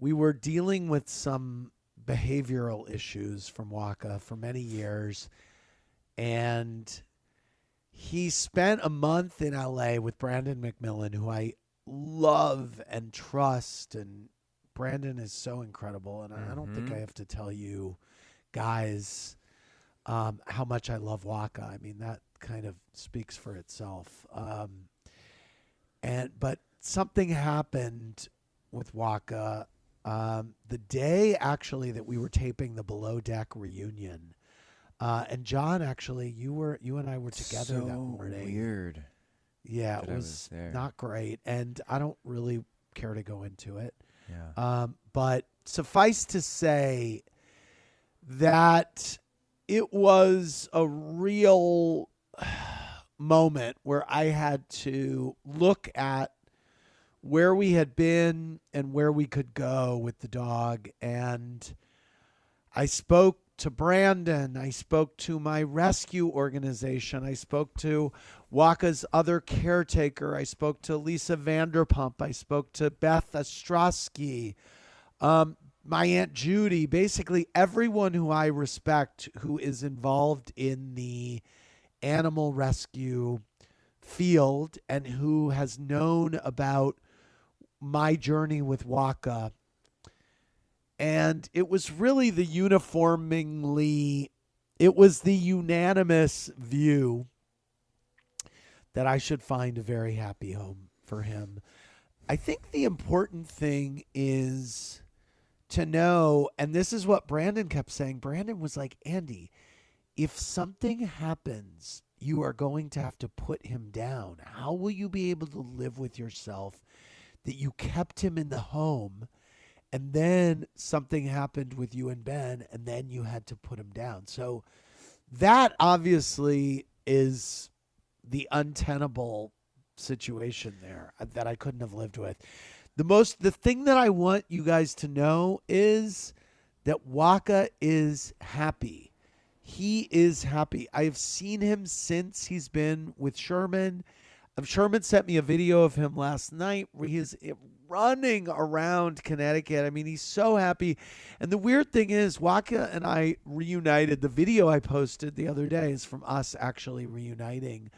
we were dealing with some behavioral issues from Wacha for many years, and he spent a month in LA with Brandon McMillan, who I love and trust. And Brandon is so incredible. And I don't think I have to tell you guys how much I love Wacha. I mean, that kind of speaks for itself. But something happened with Wacha the day actually that we were taping the Below Deck reunion. And John, actually, you and I were together that morning. Weird. Yeah, it was not great, and I don't really care to go into it. Yeah. But suffice to say that it was a real moment where I had to look at where we had been and where we could go with the dog. And I spoke to Brandon. I spoke to my rescue organization. I spoke to Wacha's other caretaker. I spoke to Lisa Vanderpump. I spoke to Beth Ostrowski, my Aunt Judy, basically everyone who I respect who is involved in the animal rescue field and who has known about my journey with Wacha. And it was really the unanimous view that I should find a very happy home for him. I think the important thing is to know, and this is what Brandon kept saying. Brandon was like, Andy, if something happens, you are going to have to put him down. How will you be able to live with yourself that you kept him in the home and then something happened with you and Ben, and then you had to put him down? So that obviously is the untenable situation there that I couldn't have lived with. The thing that I want you guys to know is that Wacha is happy. He is happy. I have seen him since he's been with Sherman. Sherman sent me a video of him last night where he's running around Connecticut. I mean, he's so happy. And the weird thing is, Wacha and I reunited. The video I posted the other day is from us actually reuniting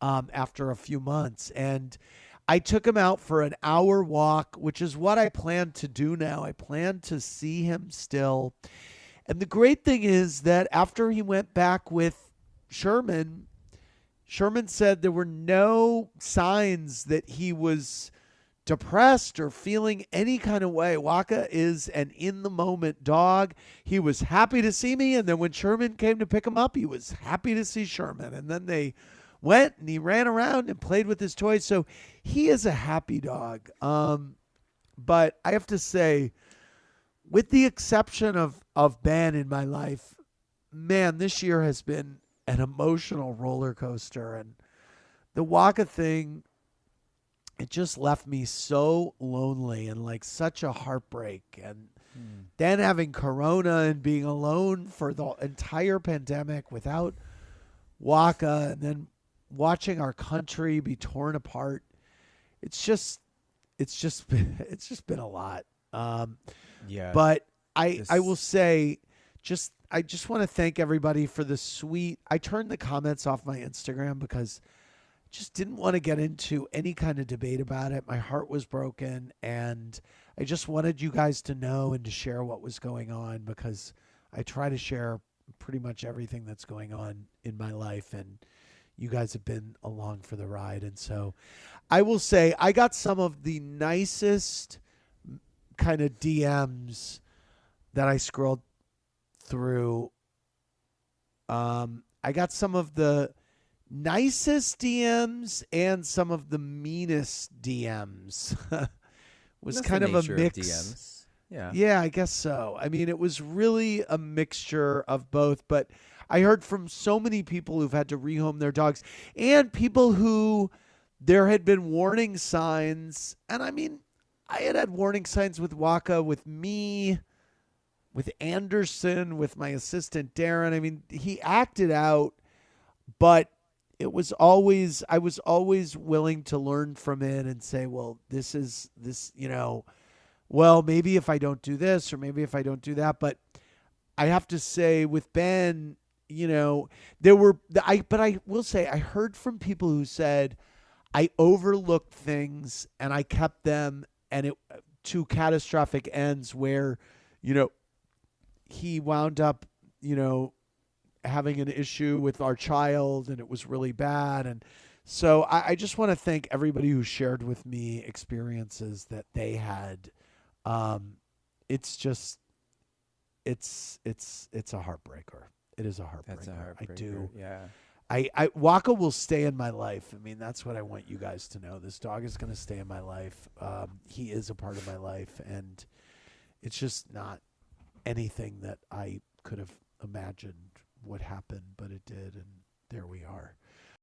after a few months. And I took him out for an hour walk, which is what I plan to do now. I plan to see him still. And the great thing is that after he went back with Sherman said there were no signs that he was depressed or feeling any kind of way. Wacha is an in-the-moment dog. He was happy to see me, and then when Sherman came to pick him up, he was happy to see Sherman. And then they went, and he ran around and played with his toys. So he is a happy dog. But I have to say, with the exception of Ben in my life, man, this year has been an emotional roller coaster. And the Wacha thing, it just left me so lonely and like such a heartbreak. And then having Corona and being alone for the entire pandemic without Wacha, and then watching our country be torn apart. It's just been a lot. Yeah. But I will say, I just want to thank everybody for the sweet. I turned the comments off my Instagram because I just didn't want to get into any kind of debate about it. My heart was broken, and I just wanted you guys to know and to share what was going on, because I try to share pretty much everything that's going on in my life, and you guys have been along for the ride. And so I will say I got some of the nicest kind of DMs that I scrolled through. I got some of the nicest DMs and some of the meanest DMs. Was That's kind the of a nature mix. of DMs. Yeah. Yeah, I guess so. I mean, it was really a mixture of both, but I heard from so many people who've had to rehome their dogs, and people who there had been warning signs. And I mean, I had warning signs with Wacha, with me, with Anderson, with my assistant Darren. I mean, he acted out, but I was always willing to learn from it and say, well, this, well, maybe if I don't do this or maybe if I don't do that. But I have to say with Ben, there were, but I will say I heard from people who said I overlooked things and I kept them and it to catastrophic ends where, you know, he wound up, having an issue with our child and it was really bad. And so I just want to thank everybody who shared with me experiences that they had. It's just, it's a heartbreaker. It is a heartbreaker. That's a heartbreaker. I do. Yeah. Waka will stay in my life. I mean, that's what I want you guys to know. This dog is going to stay in my life. He is a part of my life, and it's just not anything that I could have imagined would happen, but it did, and there we are.